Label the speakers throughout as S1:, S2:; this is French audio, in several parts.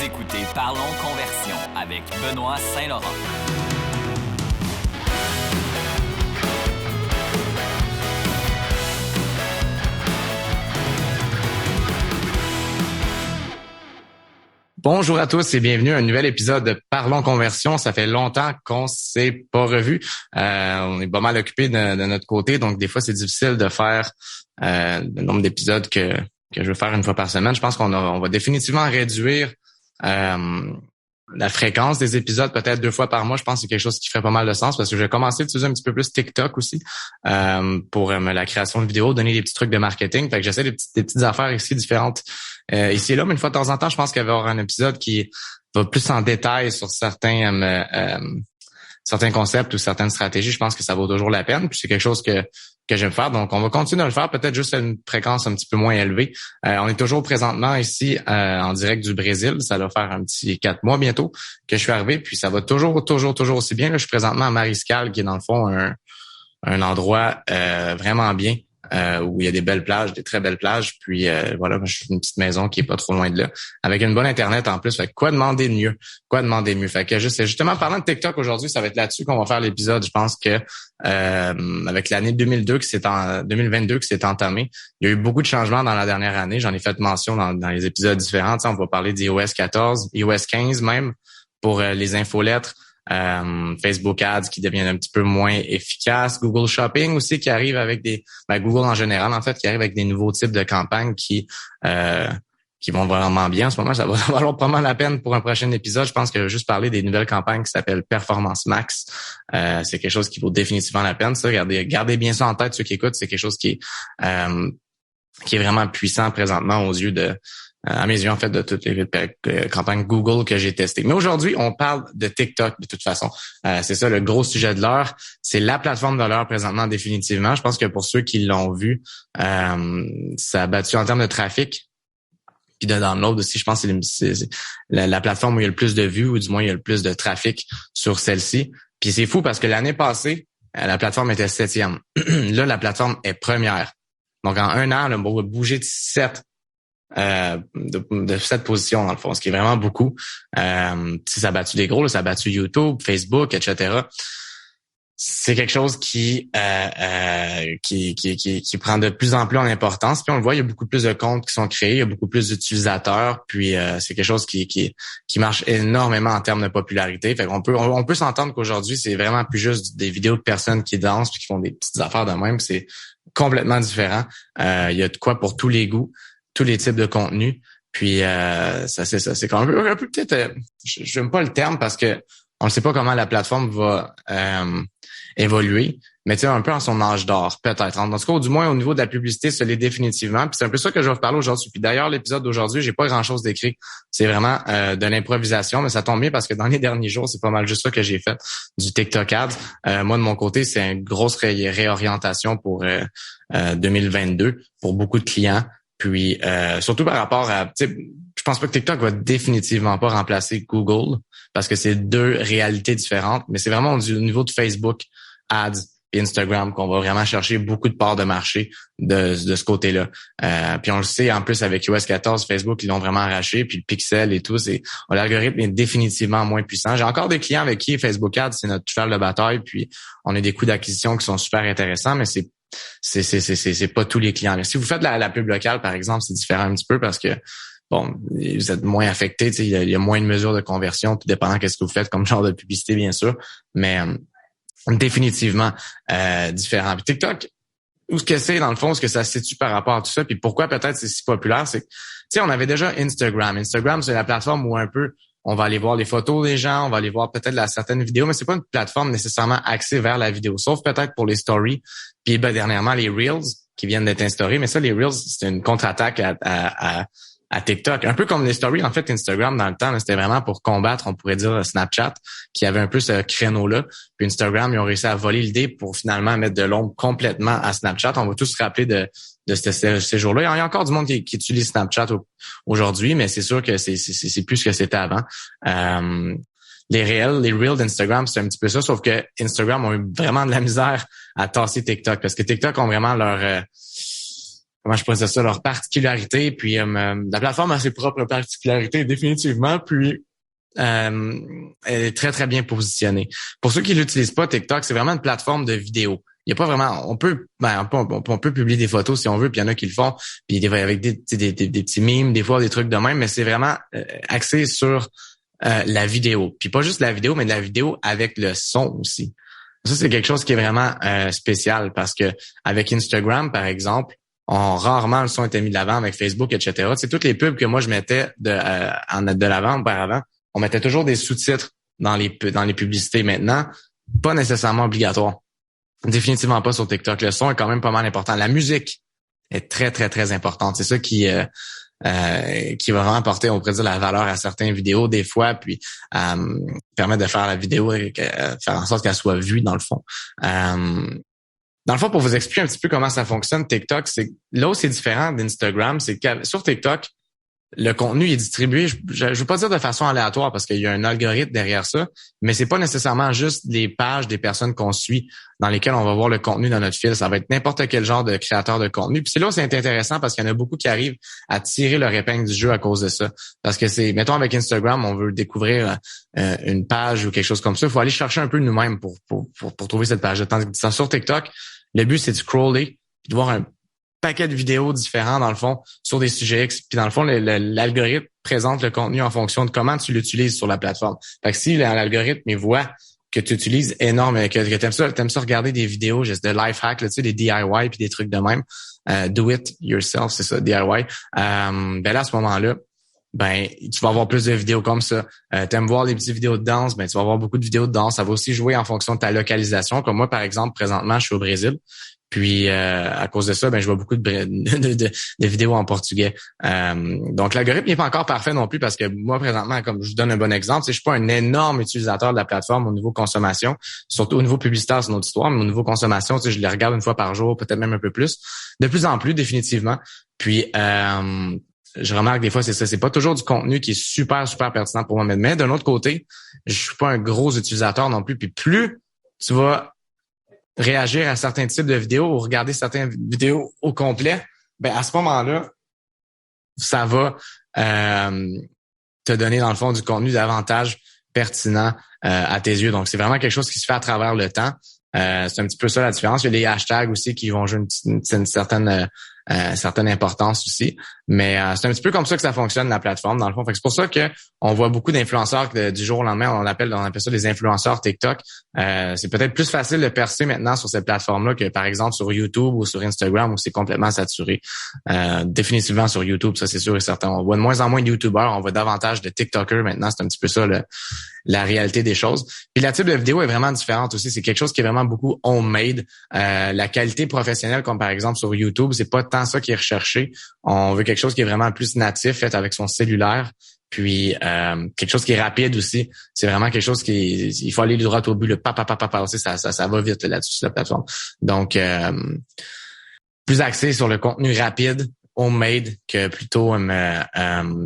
S1: écoutez Parlons Conversion avec Benoît Saint-Laurent.
S2: Bonjour à tous et bienvenue à un nouvel épisode de Parlons Conversion. Ça fait longtemps qu'on s'est pas revus. On est pas mal occupés de notre côté, donc des fois c'est difficile de faire le nombre d'épisodes que je veux faire une fois par semaine. Je pense qu'on va définitivement réduire la fréquence des épisodes, peut-être 2 fois par mois. Je pense que c'est quelque chose qui ferait pas mal de sens parce que je vais commencer à utiliser un petit peu plus TikTok aussi pour la création de vidéos, donner des petits trucs de marketing. Fait que j'essaie des petites affaires ici différentes ici et là, mais une fois de temps en temps, je pense qu'il va y avoir un épisode qui va plus en détail sur certains concepts ou certaines stratégies. Je pense que ça vaut toujours la peine. Puis c'est quelque chose que j'aime faire. Donc, on va continuer à le faire, peut-être juste à une fréquence un petit peu moins élevée. On est toujours présentement ici en direct du Brésil. Ça va faire un petit 4 mois bientôt que je suis arrivé. Puis ça va toujours aussi bien. Là, je suis présentement à Mariscal, qui est dans le fond un endroit vraiment bien. Où il y a des belles plages, des très belles plages. Puis voilà, je suis une petite maison qui est pas trop loin de là, avec une bonne Internet en plus. Fait que quoi demander de mieux? Fait que justement, parlant de TikTok aujourd'hui, ça va être là-dessus qu'on va faire l'épisode. Je pense que avec l'année 2022 qui s'est entamée, il y a eu beaucoup de changements dans la dernière année. J'en ai fait mention dans les épisodes différents. On va parler d'iOS 14, iOS 15 même, pour les infolettres. Facebook Ads qui deviennent un petit peu moins efficaces, Google Shopping aussi qui arrive avec Google en général en fait qui arrive avec des nouveaux types de campagnes qui vont vraiment bien en ce moment. Ça va valoir pas mal la peine pour un prochain épisode. Je pense que je vais juste parler des nouvelles campagnes qui s'appellent Performance Max. C'est quelque chose qui vaut définitivement la peine. Ça, gardez bien ça en tête ceux qui écoutent. C'est quelque chose qui est vraiment puissant présentement aux yeux à mes yeux, en fait, de toutes les campagnes Google que j'ai testées. Mais aujourd'hui, on parle de TikTok, de toute façon. C'est ça, le gros sujet de l'heure. C'est la plateforme de l'heure présentement, définitivement. Je pense que pour ceux qui l'ont vu, ça a battu en termes de trafic. Puis de download aussi, je pense que c'est la plateforme où il y a le plus de vues, ou du moins il y a le plus de trafic sur celle-ci. Puis c'est fou parce que l'année passée, la plateforme était 7e. Là, la plateforme est première. Donc, en un an, là, on va bouger de 7 positions dans le fond, ce qui est vraiment beaucoup. Ça a battu des gros, là, ça a battu YouTube, Facebook, etc. C'est quelque chose qui prend de plus en plus en importance. Puis on le voit, il y a beaucoup plus de comptes qui sont créés, il y a beaucoup plus d'utilisateurs. Puis c'est quelque chose qui marche énormément en termes de popularité. Fait qu'on peut s'entendre qu'aujourd'hui, c'est vraiment plus juste des vidéos de personnes qui dansent puis qui font des petites affaires de même. C'est complètement différent. Il y a de quoi pour tous les goûts, tous les types de contenus. Puis c'est quand même un peu peut-être, j'aime pas le terme parce que on ne sait pas comment la plateforme va évoluer, mais tu sais, un peu en son âge d'or, peut-être. En tout cas, du moins au niveau de la publicité, ça l'est définitivement. Puis c'est un peu ça que je vais vous parler aujourd'hui. Puis d'ailleurs, l'épisode d'aujourd'hui, j'ai pas grand-chose d'écrit. C'est vraiment de l'improvisation, mais ça tombe bien parce que dans les derniers jours, c'est pas mal juste ça que j'ai fait, du TikTok Ads. Moi, de mon côté, c'est une grosse réorientation pour 2022 pour beaucoup de clients. Puis surtout par rapport à, tu sais, je pense pas que TikTok va définitivement pas remplacer Google parce que c'est 2 réalités différentes, mais c'est vraiment au niveau de Facebook Ads et Instagram qu'on va vraiment chercher beaucoup de parts de marché de ce côté-là. Puis on le sait en plus avec iOS 14, Facebook ils l'ont vraiment arraché, puis le Pixel et tout, l'algorithme est définitivement moins puissant. J'ai encore des clients avec qui Facebook Ads c'est notre cheval de bataille, puis on a des coûts d'acquisition qui sont super intéressants, mais c'est pas tous les clients. Si vous faites la pub locale, par exemple, c'est différent un petit peu parce que bon, vous êtes moins affecté, il y a moins de mesures de conversion, tout dépendant qu'est-ce que vous faites comme genre de publicité, bien sûr, mais définitivement différent. Puis TikTok, où ce que c'est, dans le fond, ce que ça se situe par rapport à tout ça, puis pourquoi peut-être c'est si populaire, c'est que, tu sais, on avait déjà Instagram. Instagram, c'est la plateforme où un peu on va aller voir les photos des gens, on va aller voir peut-être certaines vidéos, mais c'est pas une plateforme nécessairement axée vers la vidéo, sauf peut-être pour les stories. Puis dernièrement, les Reels qui viennent d'être instaurés, mais ça, les Reels, c'est une contre-attaque à TikTok. Un peu comme les stories, en fait, Instagram, dans le temps, là, c'était vraiment pour combattre, on pourrait dire, Snapchat, qui avait un peu ce créneau-là. Puis Instagram, ils ont réussi à voler l'idée pour finalement mettre de l'ombre complètement à Snapchat. On va tous se rappeler de ces jours-là. Il y a encore du monde qui utilise Snapchat aujourd'hui, mais c'est sûr que c'est plus ce que c'était avant. Les Reels d'Instagram, c'est un petit peu ça, sauf que Instagram ont eu vraiment de la misère à tasser TikTok, parce que TikTok ont vraiment comment je pourrais dire ça, leurs particularités. Puis la plateforme a ses propres particularités définitivement. Puis elle est très, très bien positionnée. Pour ceux qui l'utilisent pas, TikTok, c'est vraiment une plateforme de vidéo. Il y a pas vraiment, on peut publier des photos si on veut, puis il y en a qui le font, puis avec des petits mimes, des fois des trucs de même, mais c'est vraiment axé sur la vidéo. Puis pas juste la vidéo, mais de la vidéo avec le son aussi. Ça, c'est quelque chose qui est vraiment spécial parce que avec Instagram, par exemple, rarement le son était mis de l'avant avec Facebook, etc. C'est toutes les pubs que moi je mettais de l'avant auparavant. On mettait toujours des sous-titres dans les publicités maintenant, pas nécessairement obligatoire. Définitivement pas sur TikTok. Le son est quand même pas mal important. La musique est très, très, très importante. C'est ça qui va vraiment apporter, on pourrait dire, la valeur à certaines vidéos des fois, puis permettre de faire la vidéo et faire en sorte qu'elle soit vue dans le fond. Dans le fond, pour vous expliquer un petit peu comment ça fonctionne, TikTok, c'est là où c'est différent d'Instagram, c'est que sur TikTok, le contenu est distribué, je veux pas dire de façon aléatoire parce qu'il y a un algorithme derrière ça, mais c'est pas nécessairement juste les pages des personnes qu'on suit dans lesquelles on va voir le contenu dans notre fil. Ça va être n'importe quel genre de créateur de contenu. Puis c'est là où c'est intéressant parce qu'il y en a beaucoup qui arrivent à tirer leur épingle du jeu à cause de ça. Parce que mettons avec Instagram, on veut découvrir une page ou quelque chose comme ça. Il faut aller chercher un peu nous-mêmes pour trouver cette page. Tandis que sur TikTok, le but c'est de scroller puis de voir un paquet de vidéos différents, dans le fond, sur des sujets X. Puis dans le fond, l'algorithme présente le contenu en fonction de comment tu l'utilises sur la plateforme. Fait que si l'algorithme il voit que tu utilises énorme, que t'aimes ça regarder des vidéos juste de life hack, là, tu sais, des DIY puis des trucs de même, do it yourself, c'est ça, DIY. Ben là, à ce moment-là, ben tu vas avoir plus de vidéos comme ça. T'aimes voir des petites vidéos de danse, ben tu vas avoir beaucoup de vidéos de danse. Ça va aussi jouer en fonction de ta localisation. Comme moi, par exemple, présentement, je suis au Brésil. Puis à cause de ça, ben je vois beaucoup de vidéos en portugais. Donc l'algorithme n'est pas encore parfait non plus parce que moi présentement, comme je vous donne un bon exemple, je suis pas un énorme utilisateur de la plateforme au niveau consommation, surtout au niveau publicitaire, c'est une autre histoire, mais au niveau consommation, je les regarde une fois par jour, peut-être même un peu plus, de plus en plus définitivement. Puis je remarque des fois c'est ça, c'est pas toujours du contenu qui est super super pertinent pour moi, mais d'un autre côté, je suis pas un gros utilisateur non plus. Puis plus tu vas réagir à certains types de vidéos ou regarder certaines vidéos au complet, ben à ce moment-là, ça va te donner dans le fond du contenu davantage pertinent à tes yeux. Donc c'est vraiment quelque chose qui se fait à travers le temps. C'est un petit peu ça la différence. Il y a les hashtags aussi qui vont jouer une certaine importance aussi. Mais c'est un petit peu comme ça que ça fonctionne, la plateforme, dans le fond. Fait que c'est pour ça que on voit beaucoup d'influenceurs du jour au lendemain. On appelle ça des influenceurs TikTok. C'est peut-être plus facile de percer maintenant sur cette plateforme-là que, par exemple, sur YouTube ou sur Instagram où c'est complètement saturé. Définitivement sur YouTube, ça c'est sûr et certain. On voit de moins en moins de YouTubers, on voit davantage de TikTokers maintenant. C'est un petit peu ça la réalité des choses. Puis la type de vidéo est vraiment différente aussi. C'est quelque chose qui est vraiment beaucoup homemade. La qualité professionnelle, comme par exemple sur YouTube, c'est pas tant ça qui est recherché. On veut quelque chose qui est vraiment plus natif, fait avec son cellulaire. Puis quelque chose qui est rapide aussi. C'est vraiment quelque chose il faut aller droit au but. Le papa aussi, ça va vite là-dessus sur la plateforme. Donc plus axé sur le contenu rapide, homemade, que plutôt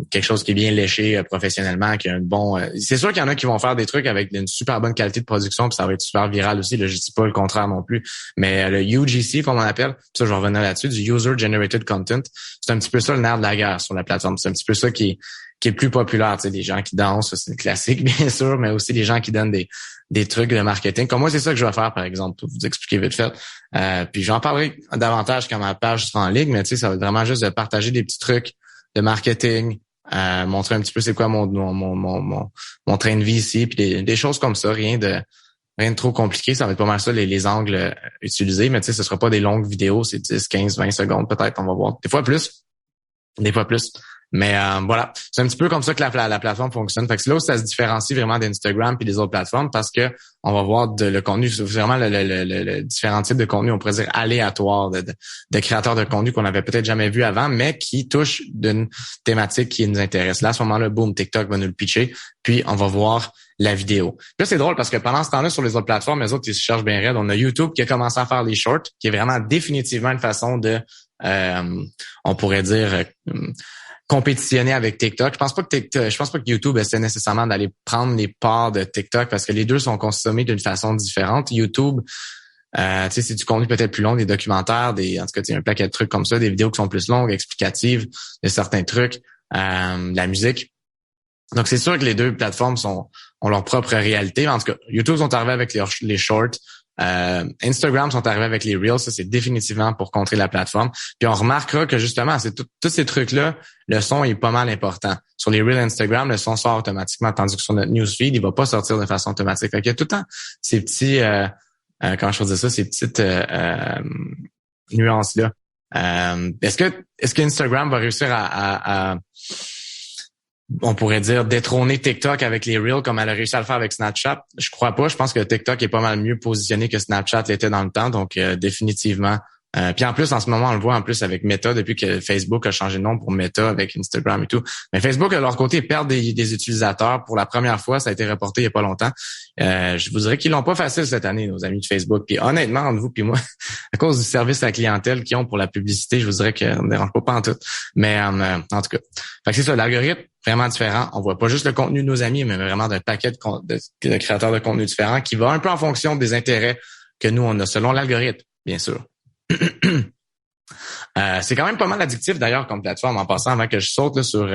S2: quelque chose qui est bien léché professionnellement, qui a un bon. C'est sûr qu'il y en a qui vont faire des trucs avec une super bonne qualité de production, puis ça va être super viral aussi. Là, je dis pas le contraire non plus, mais le UGC, comme on appelle, ça je vais revenir là-dessus, du User Generated Content, c'est un petit peu ça le nerf de la guerre sur la plateforme. C'est un petit peu ça qui est plus populaire, tu sais, des gens qui dansent, c'est classique bien sûr, mais aussi des gens qui donnent des trucs de marketing. Comme moi, c'est ça que je vais faire, par exemple, pour vous expliquer vite fait. Puis j'en parlerai davantage quand ma page sera en ligne, mais tu sais, ça va être vraiment juste de partager des petits trucs de marketing, montrer un petit peu c'est quoi mon train de vie ici, puis des choses comme ça, rien de trop compliqué. Ça va être pas mal ça, les angles utilisés, mais tu sais, ce sera pas des longues vidéos, c'est 10, 15, 20 secondes peut-être, on va voir. Des fois plus. Mais voilà, c'est un petit peu comme ça que la plateforme fonctionne. Fait que c'est là où ça se différencie vraiment d'Instagram puis des autres plateformes parce que on va voir le contenu, vraiment le différents types de contenu, on pourrait dire aléatoire de créateurs de contenu qu'on avait peut-être jamais vu avant, mais qui touchent d'une thématique qui nous intéresse. Là, à ce moment-là, boom, TikTok va nous le pitcher, puis on va voir la vidéo. Puis là, c'est drôle parce que pendant ce temps-là, sur les autres plateformes, les autres, ils se cherchent bien raide. On a YouTube qui a commencé à faire les shorts, qui est vraiment définitivement une façon de, on pourrait dire, compétitionner avec TikTok. Je pense pas que YouTube essaie nécessairement d'aller prendre les parts de TikTok parce que les deux sont consommés d'une façon différente. YouTube C'est du contenu peut-être plus long, des documentaires, en tout cas, un paquet de trucs comme ça, des vidéos qui sont plus longues, explicatives de certains trucs, de la musique. Donc, c'est sûr que les deux plateformes ont leur propre réalité. En tout cas, YouTube sont arrivés avec les shorts. Instagram sont arrivés avec les Reels. Ça, c'est définitivement pour contrer la plateforme. Puis, on remarquera que justement, c'est tous ces trucs-là, le son est pas mal important. Sur les Reels Instagram, le son sort automatiquement, tandis que sur notre newsfeed, il va pas sortir de façon automatique. Fait qu'il y a tout le temps ces petits, comment je faisais ça, ces petites nuances-là. Est-ce que Instagram va réussir à on pourrait dire détrôner TikTok avec les Reels comme elle a réussi à le faire avec Snapchat? Je crois pas. Je pense que TikTok est pas mal mieux positionné que Snapchat l'était dans le temps. Donc, définitivement. Puis en plus, en ce moment, on le voit en plus avec Meta depuis que Facebook a changé de nom pour Meta avec Instagram et tout. Mais Facebook, de leur côté, ils perdent des utilisateurs pour la première fois. Ça a été reporté il y a pas longtemps. Je vous dirais qu'ils l'ont pas facile cette année, nos amis de Facebook. Puis honnêtement, entre vous puis moi, à cause du service à la clientèle qu'ils ont pour la publicité, je vous dirais qu'on ne dérange pas en tout. Mais en tout cas, fait que c'est ça, l'algorithme vraiment différent. On voit pas juste le contenu de nos amis, mais vraiment d'un paquet de créateurs de contenu différents qui va un peu en fonction des intérêts que nous, on a selon l'algorithme, bien sûr. C'est quand même pas mal addictif d'ailleurs comme plateforme en passant avant que je saute là, sur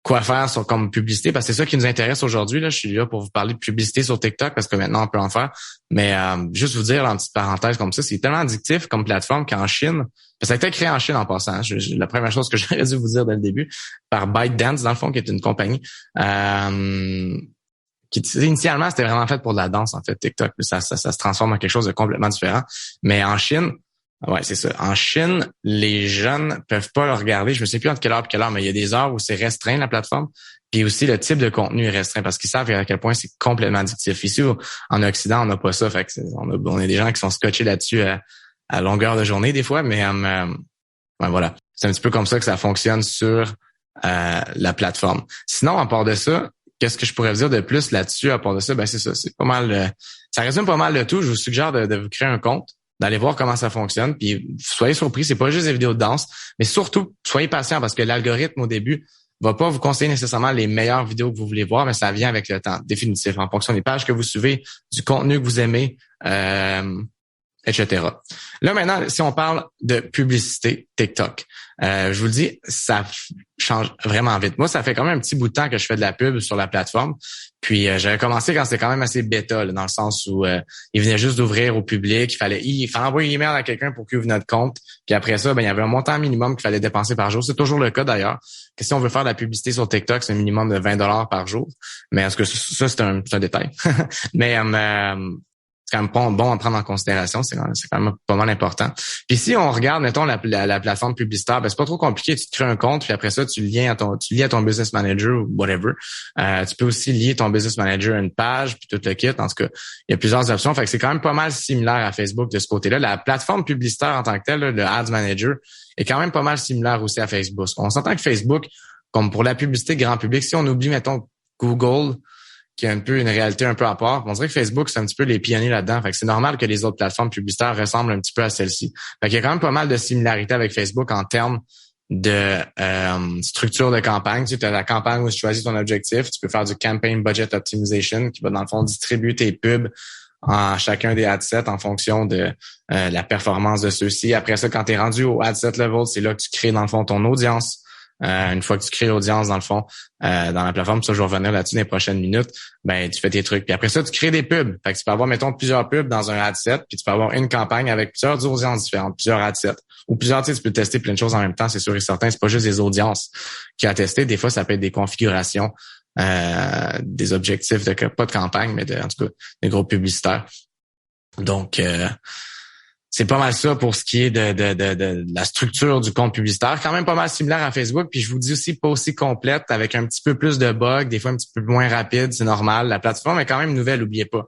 S2: quoi faire comme publicité parce que c'est ça qui nous intéresse aujourd'hui. Là, je suis là pour vous parler de publicité sur TikTok parce que maintenant on peut en faire. Mais juste vous dire en petite parenthèse comme ça, c'est tellement addictif comme plateforme qu'en Chine, ça a été créé en Chine en passant. La première chose que j'aurais dû vous dire dès le début par ByteDance dans le fond qui est une compagnie qui initialement c'était vraiment fait pour de la danse en fait TikTok. Ça se transforme en quelque chose de complètement différent. Mais en Chine ouais, c'est ça. En Chine, les jeunes peuvent pas le regarder. Je me sais plus entre quelle heure et quelle heure, mais il y a des heures où c'est restreint la plateforme. Puis aussi le type de contenu est restreint parce qu'ils savent à quel point c'est complètement addictif. Ici, en Occident, on n'a pas ça. Fait que on a des gens qui sont scotchés là-dessus à longueur de journée des fois, mais ouais, voilà. C'est un petit peu comme ça que ça fonctionne sur la plateforme. Sinon, à part de ça, qu'est-ce que je pourrais vous dire de plus là-dessus à part de ça? Ben c'est ça. C'est pas mal. Ça résume pas mal le tout. Je vous suggère de vous créer un compte, d'aller voir comment ça fonctionne, puis soyez surpris, c'est pas juste des vidéos de danse, mais surtout, soyez patient parce que l'algorithme au début va pas vous conseiller nécessairement les meilleures vidéos que vous voulez voir, mais ça vient avec le temps, définitif, en fonction des pages que vous suivez, du contenu que vous aimez, etc. Là, maintenant, si on parle de publicité TikTok, je vous le dis, ça change vraiment vite. Moi, ça fait quand même un petit bout de temps que je fais de la pub sur la plateforme. Puis, j'avais commencé quand c'était quand même assez bêta, là, dans le sens où il venait juste d'ouvrir au public. Il fallait envoyer un email à quelqu'un pour qu'il ouvre notre compte. Puis après ça, ben il y avait un montant minimum qu'il fallait dépenser par jour. C'est toujours le cas d'ailleurs. Que si on veut faire de la publicité sur TikTok, c'est un minimum de $20 par jour. Mais est-ce que ça, c'est un détail? Mais c'est quand même bon à prendre en considération, c'est quand même pas mal important. Puis si on regarde, mettons, la plateforme publicitaire, ben c'est pas trop compliqué, tu te crées un compte, puis après ça, tu lies à ton business manager ou whatever. Tu peux aussi lier ton business manager à une page, puis tout le kit. En tout cas, il y a plusieurs options. Fait que c'est quand même pas mal similaire à Facebook de ce côté-là. La plateforme publicitaire en tant que telle, là, le Ads Manager, est quand même pas mal similaire aussi à Facebook. On s'entend que Facebook, comme pour la publicité grand public, si on oublie, mettons, Google, qui a un peu une réalité un peu à part. On dirait que Facebook, c'est un petit peu les pionniers là-dedans. Fait que c'est normal que les autres plateformes publicitaires ressemblent un petit peu à celle-ci. Fait qu'il y a quand même pas mal de similarités avec Facebook en termes de structure de campagne. Tu sais, as la campagne où tu choisis ton objectif. Tu peux faire du Campaign Budget Optimization qui va, dans le fond, distribuer tes pubs en chacun des adsets en fonction de la performance de ceux-ci. Après ça, quand tu es rendu au adset level, c'est là que tu crées, dans le fond, ton audience. Une fois que tu crées l'audience, dans le fond, dans la plateforme, ça, je vais revenir là-dessus dans les prochaines minutes, ben, tu fais tes trucs. Puis après ça, tu crées des pubs. Fait que tu peux avoir, mettons, plusieurs pubs dans un ad set, puis tu peux avoir une campagne avec plusieurs audiences différentes, plusieurs ad sets. Ou plusieurs, tu sais, tu peux tester plein de choses en même temps, c'est sûr et certain. C'est pas juste des audiences qu'il y a à tester. Des fois, ça peut être des configurations, des objectifs de pas de campagne, mais en tout cas, des groupes publicitaires. Donc, c'est pas mal ça pour ce qui est de la structure du compte publicitaire. Quand même pas mal similaire à Facebook. Puis je vous dis aussi pas aussi complète, avec un petit peu plus de bugs, des fois un petit peu moins rapide, c'est normal. La plateforme est quand même nouvelle, oubliez pas.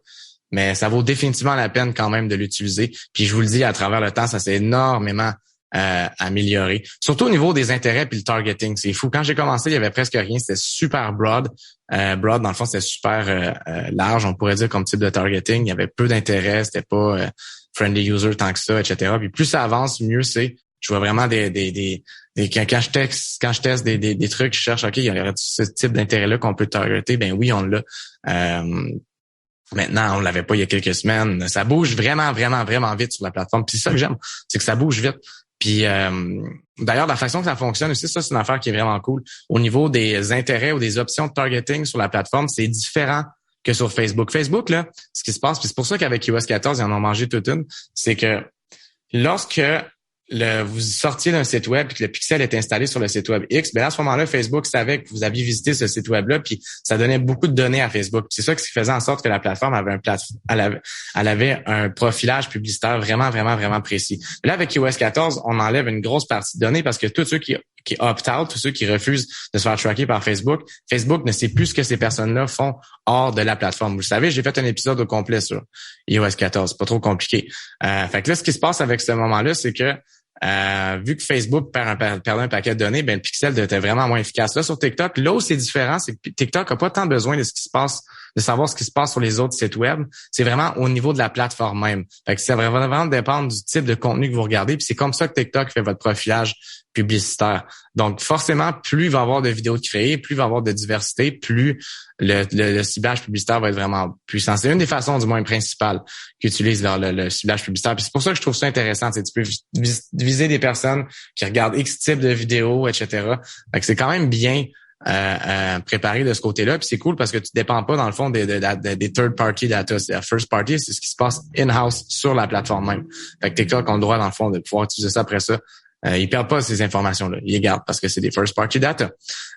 S2: Mais ça vaut définitivement la peine quand même de l'utiliser. Puis je vous le dis, à travers le temps, ça s'est énormément amélioré. Surtout au niveau des intérêts puis le targeting. C'est fou. Quand j'ai commencé, il y avait presque rien. C'était super broad. Broad, dans le fond, c'était super large, on pourrait dire, comme type de targeting. Il y avait peu d'intérêts. C'était pas friendly user tant que ça, etc. Puis plus ça avance, mieux c'est. Je vois vraiment quand je teste des trucs, je cherche, OK, il y aurait ce type d'intérêt-là qu'on peut targeter? Ben oui, on l'a. Maintenant, on l'avait pas il y a quelques semaines. Ça bouge vraiment, vraiment, vraiment vite sur la plateforme. Puis c'est ça que j'aime, c'est que ça bouge vite. Puis d'ailleurs, la façon que ça fonctionne aussi, ça, c'est une affaire qui est vraiment cool. Au niveau des intérêts ou des options de targeting sur la plateforme, c'est différent que sur Facebook. Facebook, là, ce qui se passe, puis c'est pour ça qu'avec iOS 14, ils en ont mangé toute une, c'est que lorsque vous sortiez d'un site web et que le pixel est installé sur le site web X, ben à ce moment-là, Facebook savait que vous aviez visité ce site web-là, puis ça donnait beaucoup de données à Facebook. C'est ça qui faisait en sorte que la plateforme avait elle avait un profilage publicitaire vraiment, vraiment, vraiment précis. Mais là, avec iOS 14, on enlève une grosse partie de données parce que tous ceux qui opt-out, tous ceux qui refusent de se faire tracker par Facebook, Facebook ne sait plus ce que ces personnes-là font hors de la plateforme. Vous le savez, j'ai fait un épisode au complet sur iOS 14. C'est pas trop compliqué. Fait que là, ce qui se passe avec ce moment-là, c'est que vu que Facebook perd un paquet de données, ben le pixel était vraiment moins efficace. Là, sur TikTok, là où c'est différent, c'est que TikTok a pas tant besoin de ce qui se passe, de savoir ce qui se passe sur les autres sites web. C'est vraiment au niveau de la plateforme même. Fait que ça va vraiment dépendre du type de contenu que vous regardez. Puis c'est comme ça que TikTok fait votre profilage publicitaire. Donc, forcément, plus il va y avoir de vidéos de créer, plus il va y avoir de diversité, plus le ciblage publicitaire va être vraiment puissant. C'est une des façons, du moins, principales qu'utilise le ciblage publicitaire. Puis c'est pour ça que je trouve ça intéressant. Tu peux viser des personnes qui regardent X type de vidéos, etc. Fait que c'est quand même bien préparé de ce côté-là. Puis c'est cool parce que tu dépends pas, dans le fond, des third-party data. C'est la first-party, c'est ce qui se passe in-house sur la plateforme même. Fait que TikTok a le droit, dans le fond, de pouvoir utiliser ça après ça. Ils perdent pas ces informations-là. Ils les gardent parce que c'est des first-party data.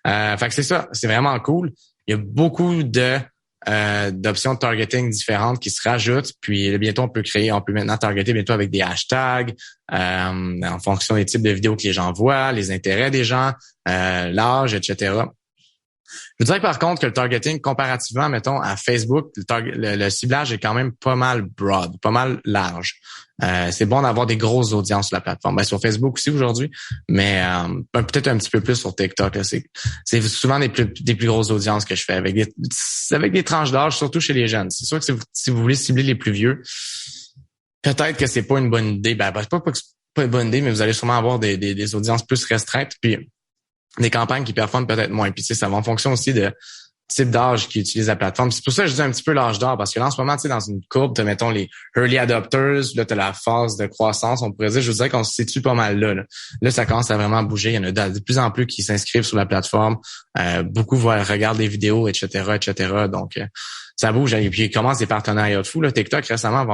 S2: Fait que c'est ça. C'est vraiment cool. Il y a beaucoup d'options de targeting différentes qui se rajoutent. Puis bientôt, on peut maintenant targeter bientôt avec des hashtags en fonction des types de vidéos que les gens voient, les intérêts des gens, l'âge, etc. Je dirais par contre que le targeting, comparativement, mettons, à Facebook, le ciblage est quand même pas mal broad, pas mal large. C'est bon d'avoir des grosses audiences sur la plateforme. Ben, sur Facebook aussi aujourd'hui, mais peut-être un petit peu plus sur TikTok. Là. C'est souvent des plus grosses audiences que je fais avec des tranches d'âge, surtout chez les jeunes. C'est sûr que si vous voulez cibler les plus vieux, peut-être que c'est pas une bonne idée. Ben, c'est pas une bonne idée, mais vous allez sûrement avoir des audiences plus restreintes. Puis des campagnes qui performent peut-être moins. Puis tu sais, ça va en fonction aussi de type d'âge qui utilise la plateforme. C'est pour ça que je dis un petit peu l'âge d'or, parce que là, en ce moment, tu sais, dans une courbe, tu as, mettons, les early adopters, là, tu as la phase de croissance, on pourrait dire, je vous dirais qu'on se situe pas mal là. Là, ça commence à vraiment bouger. Il y en a de plus en plus qui s'inscrivent sur la plateforme. Beaucoup regardent des vidéos, etc., etc. Donc, ça bouge. Et puis, il commence des partenariats de fou. Là, TikTok, récemment,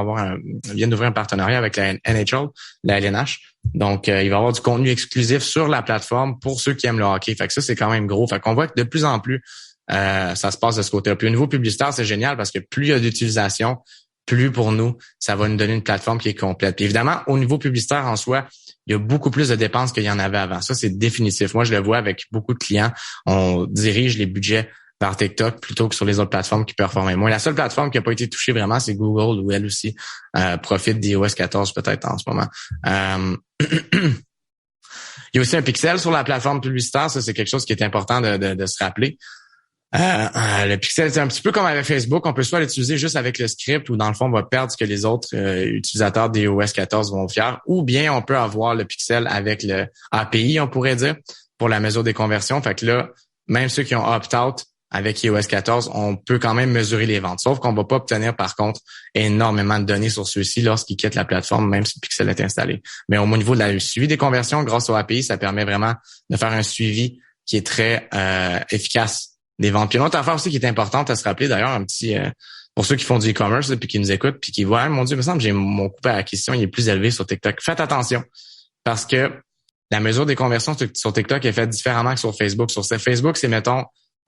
S2: vient d'ouvrir un partenariat avec la NHL, la LNH. Donc, il va y avoir du contenu exclusif sur la plateforme pour ceux qui aiment le hockey. Fait que ça, c'est quand même gros. Fait qu'on voit que de plus en plus, ça se passe de ce côté-là. Puis au niveau publicitaire, c'est génial parce que plus il y a d'utilisation, plus pour nous, ça va nous donner une plateforme qui est complète. Puis évidemment, au niveau publicitaire en soi, il y a beaucoup plus de dépenses qu'il y en avait avant. Ça, c'est définitif. Moi, je le vois avec beaucoup de clients. On dirige les budgets par TikTok plutôt que sur les autres plateformes qui performent moins. La seule plateforme qui n'a pas été touchée vraiment, c'est Google, où elle aussi profite d'iOS 14 peut-être en ce moment. Il y a aussi un pixel sur la plateforme publicitaire. Ça, c'est quelque chose qui est important de se rappeler. Le pixel, c'est un petit peu comme avec Facebook. On peut soit l'utiliser juste avec le script ou dans le fond, on va perdre ce que les autres utilisateurs d'iOS 14 vont faire. Ou bien, on peut avoir le pixel avec le API, on pourrait dire, pour la mesure des conversions. Fait que là, même ceux qui ont opt-out avec iOS 14, on peut quand même mesurer les ventes. Sauf qu'on va pas obtenir, par contre, énormément de données sur ceux-ci lorsqu'ils quittent la plateforme, même si le pixel est installé. Mais au niveau de la suivi des conversions, grâce au API, ça permet vraiment de faire un suivi qui est très efficace des ventes. Puis une autre affaire aussi qui est importante à se rappeler, d'ailleurs, un petit pour ceux qui font du e-commerce puis qui nous écoutent puis qui voient, mon Dieu, il me semble que j'ai mon coût à acquisition, il est plus élevé sur TikTok. Faites attention parce que la mesure des conversions sur TikTok est faite différemment que sur Facebook. Sur Facebook, c'est, mettons,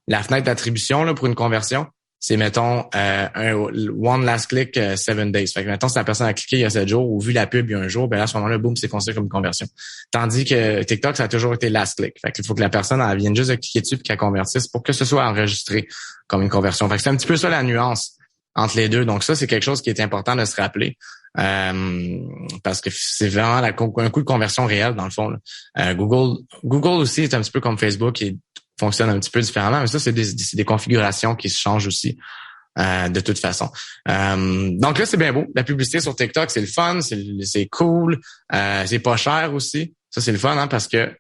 S2: la fenêtre d'attribution là pour une conversion, c'est, mettons, un one last click 7 days. Fait que, mettons, si la personne a cliqué il y a 7 jours ou vu la pub il y a un jour, ben là, à ce moment-là, boum, c'est considéré comme une conversion. Tandis que TikTok, ça a toujours été last click. Fait qu'il faut que la personne, elle vienne juste de cliquer dessus et qu'elle convertisse pour que ce soit enregistré comme une conversion. Fait que c'est un petit peu ça la nuance entre les deux. Donc ça, c'est quelque chose qui est important de se rappeler. Parce que c'est vraiment un coût de conversion réel, dans le fond. Là. Google aussi est un petit peu comme Facebook qui fonctionne un petit peu différemment, mais ça, c'est des configurations qui se changent aussi de toute façon. Donc là, c'est bien beau. La publicité sur TikTok, c'est le fun, c'est cool, c'est pas cher aussi. Ça, c'est le fun, hein, parce que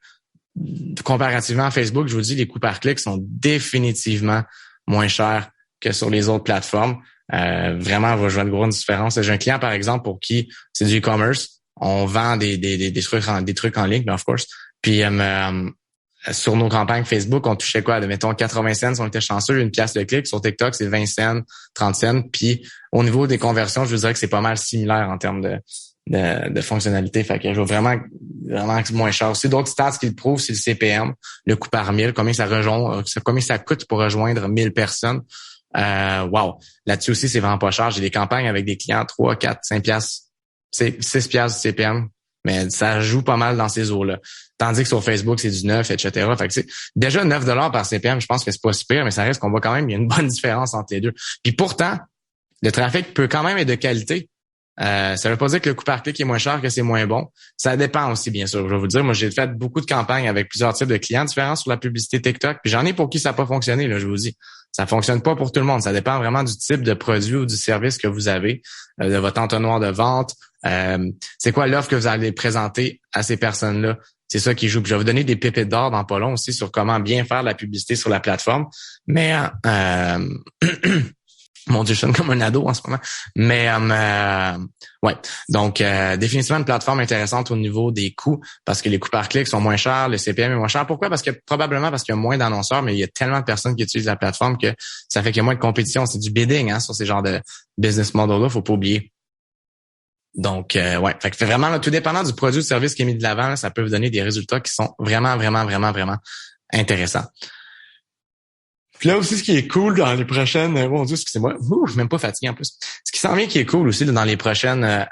S2: comparativement à Facebook, je vous dis, les coûts par clic sont définitivement moins chers que sur les autres plateformes. vraiment va jouer une grosse différence. J'ai un client, par exemple, pour qui c'est du e-commerce. On vend des trucs en ligne, of course. Puis sur nos campagnes Facebook, on touchait quoi? Mettons 80 cents, on était chanceux, une pièce de clic. Sur TikTok, c'est 20 cents, 30 cents. Puis au niveau des conversions, je vous dirais que c'est pas mal similaire en termes de fonctionnalité. Fait que je vois vraiment moins cher. Aussi, d'autres stats qui le prouvent, c'est le CPM, le coût par 1000, combien ça coûte pour rejoindre 1000 personnes. Wow. Là-dessus aussi, c'est vraiment pas cher. J'ai des campagnes avec des clients 3, 4, 5 piastres, 6 piastres de CPM. Mais ça joue pas mal dans ces eaux-là. Tandis que sur Facebook, c'est du 9, etc. Fait que c'est déjà 9 $ par CPM, je pense que c'est pas super, mais ça reste qu'on voit quand même, il y a une bonne différence entre les deux. Puis pourtant, le trafic peut quand même être de qualité. Ça veut pas dire que le coût par clic est moins cher, que c'est moins bon. Ça dépend aussi, bien sûr. Je vais vous dire, moi, j'ai fait beaucoup de campagnes avec plusieurs types de clients différents sur la publicité TikTok. Puis j'en ai pour qui ça n'a pas fonctionné, là, je vous dis. Ça fonctionne pas pour tout le monde. Ça dépend vraiment du type de produit ou du service que vous avez, de votre entonnoir de vente. C'est quoi l'offre que vous allez présenter à ces personnes-là? C'est ça qui joue. Puis je vais vous donner des pépites d'or dans pas long aussi sur comment bien faire la publicité sur la plateforme. Mais mon Dieu, je sonne comme un ado en ce moment. Mais ouais. Donc, définitivement une plateforme intéressante au niveau des coûts parce que les coûts par clic sont moins chers, le CPM est moins cher. Pourquoi? Probablement parce qu'il y a moins d'annonceurs, mais il y a tellement de personnes qui utilisent la plateforme que ça fait qu'il y a moins de compétition. C'est du bidding sur ces genres de business model-là, faut pas oublier. Donc, ouais. Fait que vraiment, là, tout dépendant du produit ou du service qui est mis de l'avant, là, ça peut vous donner des résultats qui sont vraiment intéressants. Puis là aussi, ce qui est cool dans les prochaines... mon Dieu, excusez-moi. Je suis même pas fatigué en plus. Ce qui s'en vient qui est cool aussi là, dans les prochaines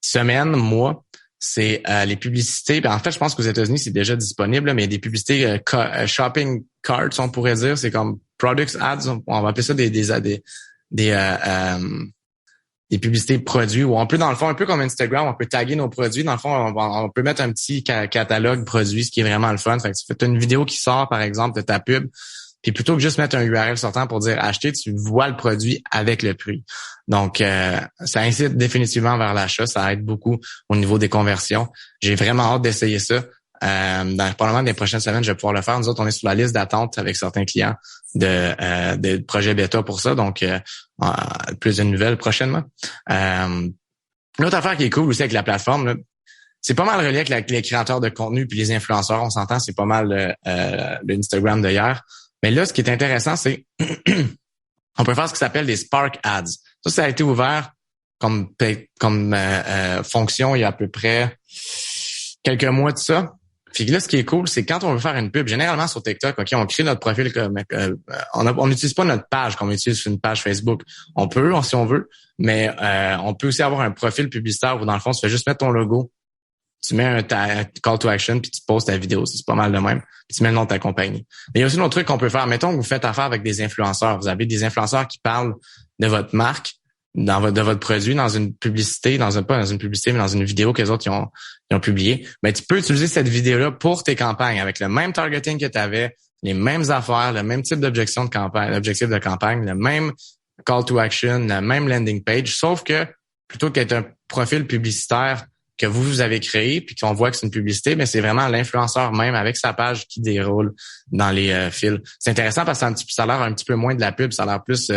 S2: semaines, mois, c'est les publicités. Ben, en fait, je pense qu'aux États-Unis, c'est déjà disponible, là, mais il y a des publicités shopping carts, on pourrait dire. C'est comme products ads. On va appeler ça des publicités produits où on peut, dans le fond, un peu comme Instagram, on peut taguer nos produits. Dans le fond, on peut mettre un petit catalogue produit, ce qui est vraiment le fun. Fait que tu fais une vidéo qui sort, par exemple, de ta pub, puis plutôt que juste mettre un URL sortant pour dire acheter, tu vois le produit avec le prix. Donc, ça incite définitivement vers l'achat. Ça aide beaucoup au niveau des conversions. J'ai vraiment hâte d'essayer ça. Probablement des prochaines semaines, je vais pouvoir le faire. Nous autres, on est sur la liste d'attente avec certains clients de projets bêta pour ça. Donc, plus de nouvelles prochainement. L'autre affaire qui est cool aussi avec la plateforme, là, c'est pas mal relié avec les créateurs de contenu puis les influenceurs. On s'entend, c'est pas mal l'Instagram d'hier. Mais là, ce qui est intéressant, c'est on peut faire ce qui s'appelle des Spark Ads. Ça a été ouvert comme fonction il y a à peu près quelques mois de ça. Puis là, ce qui est cool, c'est quand on veut faire une pub, généralement sur TikTok, ok, on crée notre profil comme on n'utilise pas notre page comme on utilise sur une page Facebook. On peut, si on veut, mais on peut aussi avoir un profil publicitaire où dans le fond, tu fais juste mettre ton logo, tu mets un call to action puis tu postes ta vidéo, c'est pas mal de même. Puis tu mets le nom de ta compagnie. Mais il y a aussi un autre truc qu'on peut faire. Mettons que vous faites affaire avec des influenceurs. Vous avez des influenceurs qui parlent de votre marque, de votre produit, dans une publicité, pas dans une publicité, mais dans une vidéo que les autres ils ont publiée. Mais tu peux utiliser cette vidéo-là pour tes campagnes avec le même targeting que tu avais, les mêmes affaires, le même type d'objectif de campagne, le même call to action, la même landing page, sauf que plutôt qu'être un profil publicitaire que vous avez créé puis qu'on voit que c'est une publicité, mais c'est vraiment l'influenceur même avec sa page qui déroule dans les fils. C'est intéressant parce que ça a l'air un petit peu moins de la pub, ça a l'air plus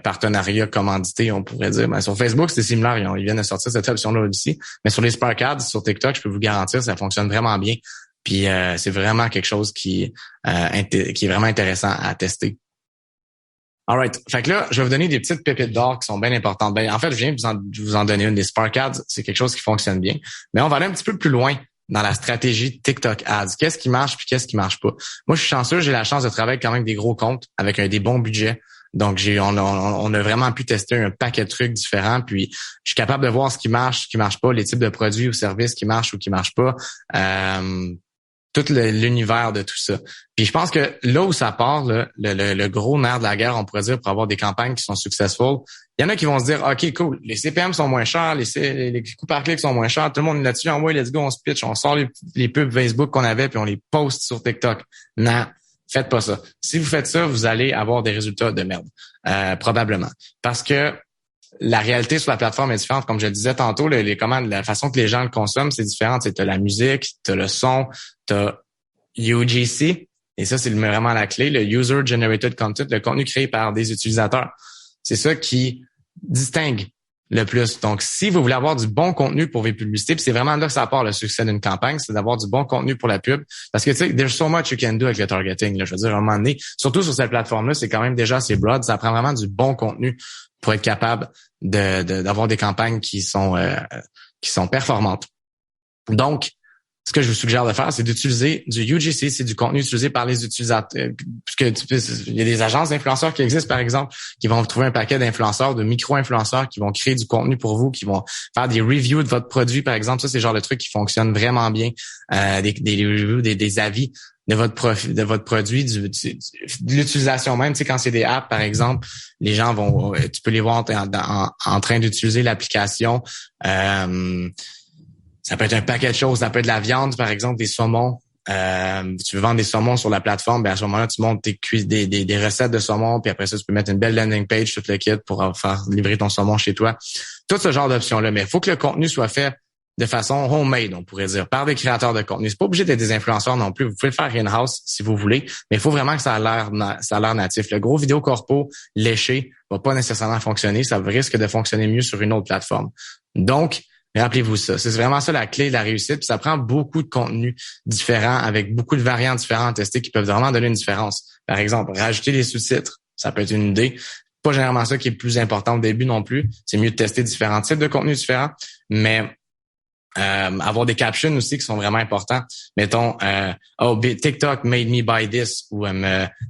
S2: partenariat commandité, on pourrait dire. Mais sur Facebook, c'est similaire. Ils viennent de sortir cette option-là aussi. Mais sur les Spark Ads, sur TikTok, je peux vous garantir, ça fonctionne vraiment bien. Puis c'est vraiment quelque chose qui est vraiment intéressant à tester. Alright. Fait que là, je vais vous donner des petites pépites d'or qui sont bien importantes. En fait, je viens de vous en donner une. Les Spark Ads, c'est quelque chose qui fonctionne bien. Mais on va aller un petit peu plus loin dans la stratégie TikTok Ads. Qu'est-ce qui marche puis qu'est-ce qui marche pas? Moi, je suis chanceux. J'ai la chance de travailler quand même avec des gros comptes avec des bons budgets. Donc, on a vraiment pu tester un paquet de trucs différents. Puis, je suis capable de voir ce qui marche pas, les types de produits ou services qui marchent ou qui marchent pas. Tout l'univers de tout ça. Puis je pense que là où ça part, là, le gros nerf de la guerre, on pourrait dire, pour avoir des campagnes qui sont successful, il y en a qui vont se dire, OK, cool, les CPM sont moins chers, les coûts par clic sont moins chers, tout le monde est là-dessus, let's go, on se pitch, on sort les pubs Facebook qu'on avait puis on les poste sur TikTok. Non, faites pas ça. Si vous faites ça, vous allez avoir des résultats de merde, probablement. Parce que la réalité sur la plateforme est différente. Comme je le disais tantôt, la façon que les gens le consomment, c'est différent. Tu as la musique, tu as le son, tu as UGC. et ça, c'est vraiment la clé, le user-generated content, le contenu créé par des utilisateurs. C'est ça qui distingue le plus. Donc, si vous voulez avoir du bon contenu pour vos publicités, puis c'est vraiment là que ça part le succès d'une campagne, c'est d'avoir du bon contenu pour la pub. Parce que, tu sais, there's so much you can do avec le targeting, là. Je veux dire, à un moment donné, surtout sur cette plateforme-là, c'est quand même déjà assez broad. Ça prend vraiment du bon contenu pour être capable d'avoir des campagnes qui sont performantes. Donc, ce que je vous suggère de faire, c'est d'utiliser du UGC, c'est du contenu utilisé par les utilisateurs. Il y a des agences d'influenceurs qui existent, par exemple, qui vont vous trouver un paquet d'influenceurs, de micro-influenceurs qui vont créer du contenu pour vous, qui vont faire des reviews de votre produit, par exemple. Ça, c'est le genre de truc qui fonctionne vraiment bien. Des reviews, des avis de votre produit, de l'utilisation même. Tu sais, quand c'est des apps, par exemple, les gens tu peux les voir en train d'utiliser l'application. Ça peut être un paquet de choses. Ça peut être de la viande, par exemple, des saumons. Tu veux vendre des saumons sur la plateforme, ben à ce moment-là, tu montes des recettes de saumon, puis après ça, tu peux mettre une belle landing page, tout le kit pour faire livrer ton saumon chez toi. Tout ce genre d'options-là. Mais il faut que le contenu soit fait de façon homemade, on pourrait dire, par des créateurs de contenu. C'est pas obligé d'être des influenceurs non plus. Vous pouvez le faire in-house si vous voulez, mais il faut vraiment que ça a l'air natif. Le gros vidéo corpo léché va pas nécessairement fonctionner. Ça risque de fonctionner mieux sur une autre plateforme. Donc, rappelez-vous ça. C'est vraiment ça la clé de la réussite. Puis ça prend beaucoup de contenus différents avec beaucoup de variantes différentes à tester qui peuvent vraiment donner une différence. Par exemple, rajouter des sous-titres, ça peut être une idée. Pas généralement ça qui est le plus important au début non plus. C'est mieux de tester différents types de contenus différents, mais avoir des captions aussi qui sont vraiment importants. Mettons, TikTok made me buy this ou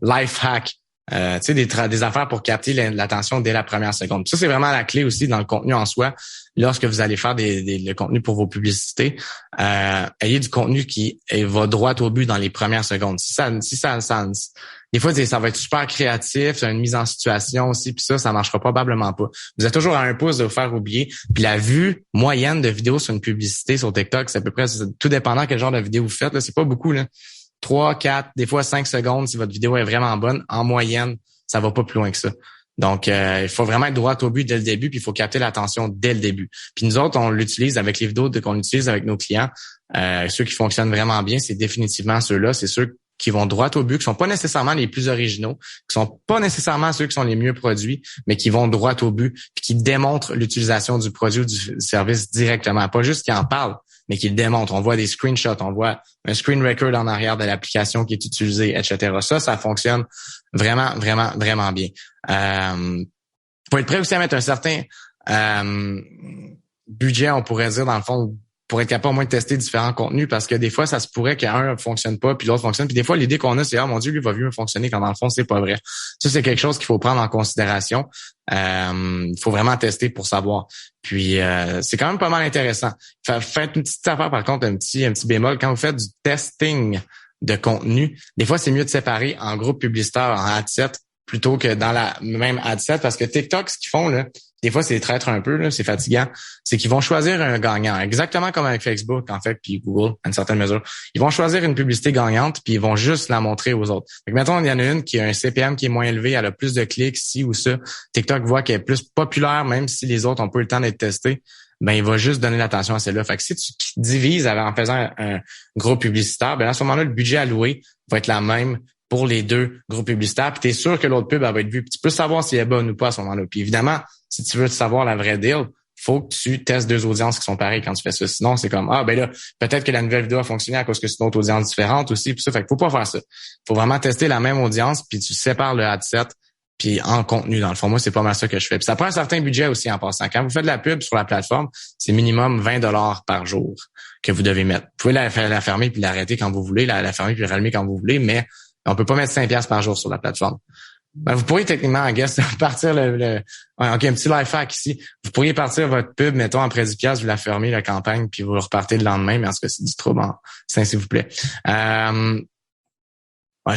S2: life hack. Tu sais, des affaires pour capter l'attention dès la première seconde. Ça, c'est vraiment la clé aussi dans le contenu en soi. Lorsque vous allez faire le contenu pour vos publicités, ayez du contenu qui va droit au but dans les premières secondes. Des fois, ça va être super créatif, c'est une mise en situation aussi, puis ça marchera probablement pas. Vous êtes toujours à un pouce de vous faire oublier. Puis la vue moyenne de vidéos sur une publicité sur TikTok, c'est à peu près, tout dépendant quel genre de vidéo vous faites, là, c'est pas beaucoup, là. 3, 4, des fois 5 secondes si votre vidéo est vraiment bonne. En moyenne, ça va pas plus loin que ça. Donc, il faut vraiment être droit au but dès le début, puis il faut capter l'attention dès le début. Puis nous autres, on l'utilise avec les vidéos qu'on utilise avec nos clients. Ceux qui fonctionnent vraiment bien, c'est définitivement ceux-là. C'est ceux qui vont droit au but, qui sont pas nécessairement les plus originaux, qui sont pas nécessairement ceux qui sont les mieux produits, mais qui vont droit au but, puis qui démontrent l'utilisation du produit ou du service directement. Pas juste qui en parlent, mais qui le démontrent. On voit des screenshots, on voit un screen record en arrière de l'application qui est utilisée, etc. Ça fonctionne vraiment, vraiment, vraiment bien. Faut être prêt aussi à mettre un certain budget, on pourrait dire, dans le fond, pour être capable au moins de tester différents contenus, parce que des fois, ça se pourrait qu'un ne fonctionne pas, puis l'autre fonctionne. Puis des fois, l'idée qu'on a, c'est « Ah, mon Dieu, lui va mieux fonctionner », quand dans le fond, c'est pas vrai. Ça, c'est quelque chose qu'il faut prendre en considération. Il faut vraiment tester pour savoir. Puis, c'est quand même pas mal intéressant. Faites une petite affaire, par contre, un petit bémol. Quand vous faites du testing de contenu, des fois, c'est mieux de séparer en groupe publicitaire, en ad set, plutôt que dans la même ad set, parce que TikTok, ce qu'ils font, là, des fois, c'est traître un peu, là, c'est fatigant. C'est qu'ils vont choisir un gagnant, exactement comme avec Facebook, en fait, puis Google, à une certaine mesure. Ils vont choisir une publicité gagnante, puis ils vont juste la montrer aux autres. Donc, mettons, il y en a une qui a un CPM qui est moins élevé, elle a plus de clics, ci ou ça. TikTok voit qu'elle est plus populaire, même si les autres ont pas eu le temps d'être testés. Ben, il va juste donner l'attention à celle-là. Fait que si tu divises en faisant un gros publicitaire, ben, à ce moment-là, le budget alloué va être la même pour les deux groupes publicitaires, puis tu es sûr que l'autre pub elle va être vue. Puis tu peux savoir si elle est bonne ou pas à ce moment-là. Puis évidemment, si tu veux savoir la vraie deal, faut que tu testes deux audiences qui sont pareilles quand tu fais ça. Sinon, c'est comme ben là, peut-être que la nouvelle vidéo a fonctionné à cause que c'est une autre audience différente aussi. Puis ça, fait que faut pas faire ça. Faut vraiment tester la même audience, puis tu sépares le ad set, puis en contenu. Dans le fond, moi, c'est pas mal ça que je fais. Puis ça prend un certain budget aussi en passant. Quand vous faites de la pub sur la plateforme, c'est minimum $20 par jour que vous devez mettre. Vous pouvez la fermer puis l'arrêter quand vous voulez, la fermer puis la rallumer quand vous voulez, mais on peut pas mettre 5$ par jour sur la plateforme. Ben, vous pourriez techniquement, I guess, partir un petit life hack ici. Vous pourriez partir votre pub, mettons, après 10$, vous la fermez, la campagne, puis vous repartez le lendemain, mais en ce cas, c'est du trouble en s'il vous plaît. Je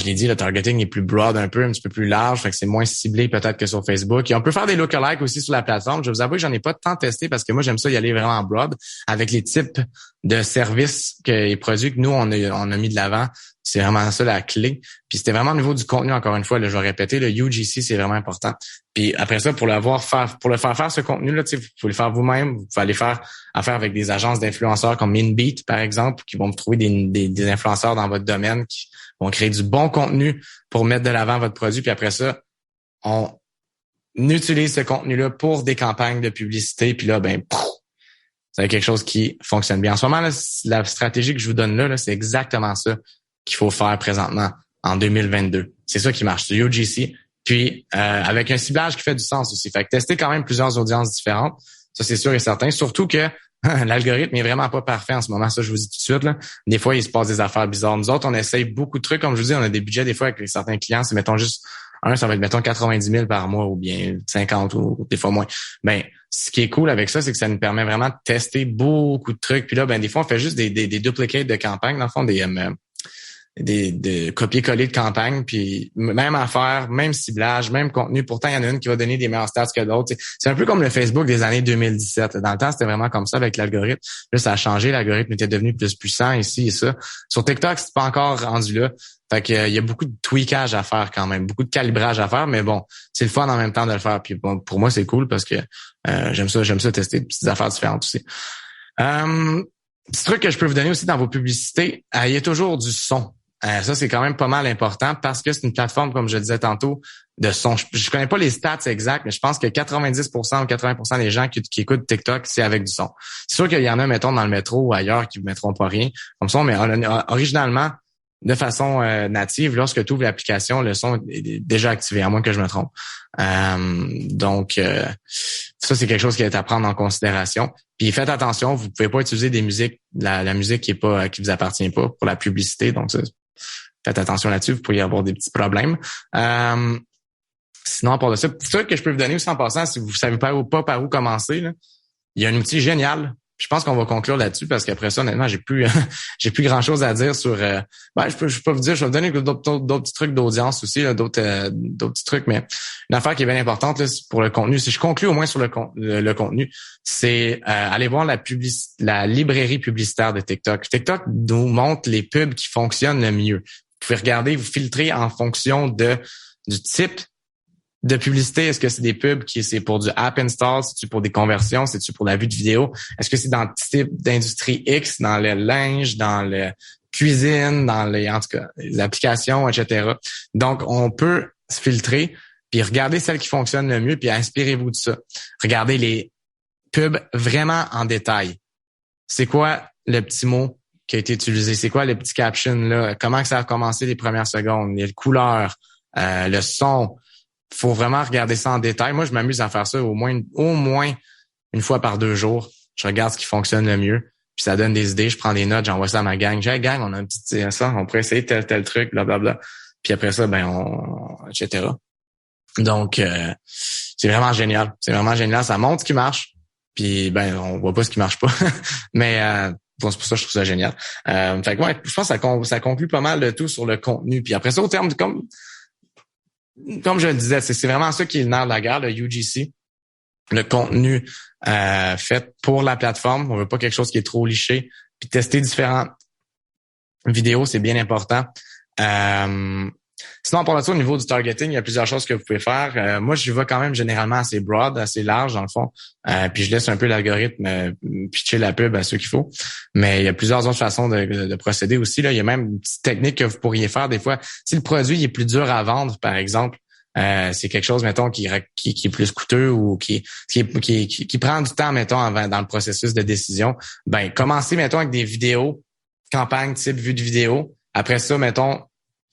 S2: l'ai dit, le targeting est plus broad un petit peu plus large, fait que c'est moins ciblé peut-être que sur Facebook. Et on peut faire des lookalikes aussi sur la plateforme. Je vous avoue que j'en ai pas tant testé parce que moi, j'aime ça y aller vraiment broad avec les types de services et produits que nous, on a mis de l'avant. C'est vraiment ça la clé. Puis c'était vraiment au niveau du contenu, encore une fois, là, je vais répéter, le UGC, c'est vraiment important. Puis après ça, pour le faire faire ce contenu-là, vous pouvez le faire vous-même. Vous pouvez aller faire affaire avec des agences d'influenceurs comme InBeat, par exemple, qui vont vous trouver des influenceurs dans votre domaine qui vont créer du bon contenu pour mettre de l'avant votre produit. Puis après ça, on utilise ce contenu-là pour des campagnes de publicité. Puis là, c'est quelque chose qui fonctionne bien. En ce moment, là, la stratégie que je vous donne là, c'est exactement ça qu'il faut faire présentement en 2022. C'est ça qui marche, c'est UGC. Puis avec un ciblage qui fait du sens aussi. Fait que tester quand même plusieurs audiences différentes, ça c'est sûr et certain. Surtout que l'algorithme est vraiment pas parfait en ce moment, ça je vous dis tout de suite. Là. Des fois, il se passe des affaires bizarres. Nous autres, on essaye beaucoup de trucs. Comme je vous dis, on a des budgets des fois avec certains clients. C'est mettons juste ça va être mettons 90 000 par mois ou bien 50 ou des fois moins. Ben, ce qui est cool avec ça, c'est que ça nous permet vraiment de tester beaucoup de trucs. Puis là, des fois, on fait juste des duplicates de campagne, dans le fond, des copier-coller de campagne, puis même affaire, même ciblage, même contenu. Pourtant, il y en a une qui va donner des meilleurs stats que d'autres. C'est un peu comme le Facebook des années 2017. Dans le temps, c'était vraiment comme ça avec l'algorithme. Là, ça a changé. L'algorithme était devenu plus puissant ici et ça. Sur TikTok, c'est pas encore rendu là. Fait que il y a beaucoup de tweakage à faire quand même, beaucoup de calibrage à faire, mais bon, c'est le fun en même temps de le faire. Puis bon, pour moi, c'est cool parce que j'aime ça tester des petites affaires différentes aussi. Petit truc que je peux vous donner aussi dans vos publicités, il y a toujours du son. Ça, c'est quand même pas mal important parce que c'est une plateforme, comme je disais tantôt, de son. Je connais pas les stats exacts, mais je pense que 90% ou 80% des gens qui écoutent TikTok, c'est avec du son. C'est sûr qu'il y en a, mettons, dans le métro ou ailleurs qui ne mettront pas rien comme ça, mais originalement, de façon native, lorsque tu ouvres l'application, le son est déjà activé, à moins que je me trompe. Donc, ça, c'est quelque chose qui est à prendre en considération. Puis faites attention, vous pouvez pas utiliser des musiques, la musique qui vous appartient pas pour la publicité. Donc, ça, faites attention là-dessus, vous pourriez avoir des petits problèmes. Sinon, pour ça, ce que je peux vous donner aussi en passant, si vous savez pas par où commencer, là, il y a un outil génial. Je pense qu'on va conclure là-dessus parce qu'après ça, honnêtement, j'ai plus grand chose à dire sur. Je peux vous dire, je vais vous donner d'autres petits trucs d'audience aussi, là, d'autres petits trucs, mais une affaire qui est bien importante là, pour le contenu. Si je conclue au moins sur le contenu, c'est aller voir la librairie publicitaire de TikTok. TikTok nous montre les pubs qui fonctionnent le mieux. Vous pouvez regarder, vous filtrer en fonction du type de publicité. Est-ce que c'est des pubs c'est pour du app install? C'est-tu pour des conversions? C'est-tu pour la vue de vidéo? Est-ce que c'est dans le type d'industrie X, dans le linge, dans le cuisine, en tout cas, les applications, etc. Donc, on peut se filtrer puis regarder celles qui fonctionnent le mieux puis inspirez-vous de ça. Regardez les pubs vraiment en détail. C'est quoi le petit mot qui a été utilisé? C'est quoi le petit caption là? Comment que ça a commencé les premières secondes? Les couleurs, le son. Faut vraiment regarder ça en détail. Moi, je m'amuse à faire ça au moins une fois par 2 jours. Je regarde ce qui fonctionne le mieux. Puis ça donne des idées. Je prends des notes, j'envoie ça à ma gang. J'ai gang, on a un petit ça, on pourrait essayer tel truc, blablabla. Puis après ça, etc. Donc, c'est vraiment génial. C'est vraiment génial. Ça montre ce qui marche. Puis on voit pas ce qui marche pas. Mais c'est pour ça que je trouve ça génial. Fait que je pense que ça conclut pas mal de tout sur le contenu. Puis après ça, au terme de comme je le disais, c'est vraiment ça qui est le nerf de la guerre, le UGC. Le contenu fait pour la plateforme. On veut pas quelque chose qui est trop liché. Puis tester différentes vidéos, c'est bien important. Sinon, pour ça, au niveau du targeting, il y a plusieurs choses que vous pouvez faire. Moi, je vais quand même généralement assez broad, assez large dans le fond. Puis je laisse un peu l'algorithme pitcher la pub à ceux qu'il faut. Mais il y a plusieurs autres façons de procéder aussi. Là. Il y a même une petite technique que vous pourriez faire des fois. Si le produit est plus dur à vendre, par exemple, c'est quelque chose, mettons, qui est plus coûteux ou qui prend du temps, mettons, dans le processus de décision, commencez, mettons, avec des vidéos, campagne type vue de vidéo. Après ça, mettons,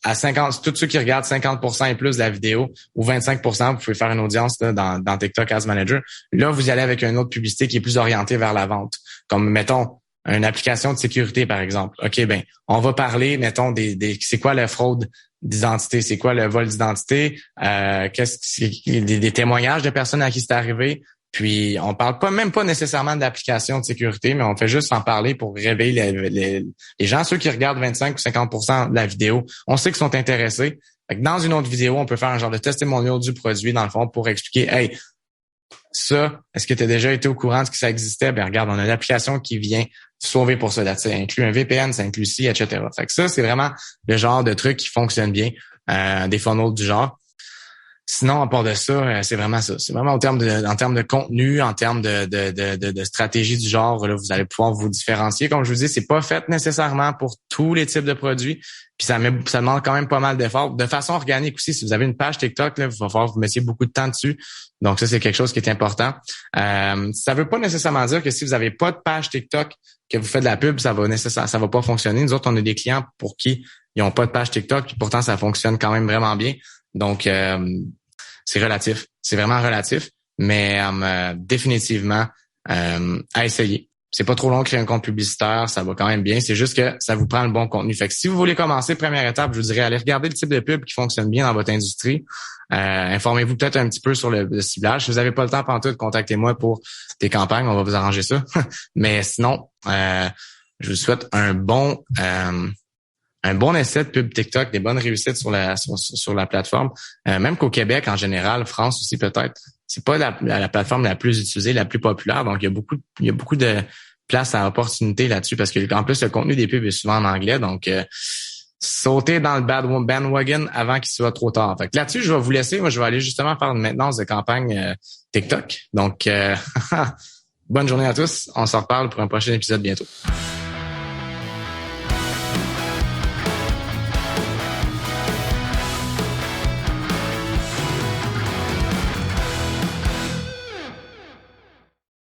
S2: à 50, tous ceux qui regardent 50% et plus de la vidéo ou 25%, vous pouvez faire une audience là, dans TikTok Ads Manager. Là, vous y allez avec une autre publicité qui est plus orientée vers la vente. Comme, mettons, une application de sécurité, par exemple. OK, on va parler, mettons, c'est quoi la fraude d'identité? C'est quoi le vol d'identité? Des témoignages de personnes à qui c'est arrivé? Puis, on parle même pas nécessairement d'application de sécurité, mais on fait juste en parler pour réveiller les gens. Ceux qui regardent 25 ou 50% de la vidéo, on sait qu'ils sont intéressés. Fait que dans une autre vidéo, on peut faire un genre de testimonial du produit, dans le fond, pour expliquer, hey, Ça, est-ce que tu as déjà été au courant de ce que ça existait? Ben regarde, on a une application qui vient sauver pour ça. Ça inclut un VPN, ça inclut ci, etc. Fait que ça, c'est vraiment le genre de truc qui fonctionne bien, des funnels du genre. Sinon, à part de ça, c'est vraiment ça. C'est vraiment en termes de contenu, en termes de stratégie du genre, là, vous allez pouvoir vous différencier. Comme je vous dis, c'est pas fait nécessairement pour tous les types de produits. Puis ça demande quand même pas mal d'efforts. De façon organique aussi, si vous avez une page TikTok, là, il va falloir que vous mettiez beaucoup de temps dessus. Donc ça, c'est quelque chose qui est important. Ça veut pas nécessairement dire que si vous avez pas de page TikTok, que vous faites de la pub, ça va pas fonctionner. Nous autres, on a des clients pour qui ils ont pas de page TikTok, puis pourtant ça fonctionne quand même vraiment bien. Donc c'est relatif. C'est vraiment relatif, mais définitivement à essayer. C'est pas trop long de créer un compte publicitaire, ça va quand même bien. C'est juste que ça vous prend le bon contenu. Fait que si vous voulez commencer, première étape, je vous dirais allez regarder le type de pub qui fonctionne bien dans votre industrie. Informez-vous peut-être un petit peu sur le ciblage. Si vous n'avez pas le temps pantoute, contactez-moi pour des campagnes, on va vous arranger ça. Mais sinon, je vous souhaite un bon essai de pub TikTok, des bonnes réussites sur la plateforme. Même qu'au Québec en général, France aussi peut-être. C'est pas la plateforme la plus utilisée, la plus populaire. Donc il y a beaucoup de place à opportunité là-dessus parce que en plus le contenu des pubs est souvent en anglais. Donc sauter dans le bandwagon avant qu'il soit trop tard. Fait que là-dessus, je vais vous laisser. Moi, je vais aller justement faire une maintenance de campagne TikTok. Donc bonne journée à tous. On se reparle pour un prochain épisode bientôt.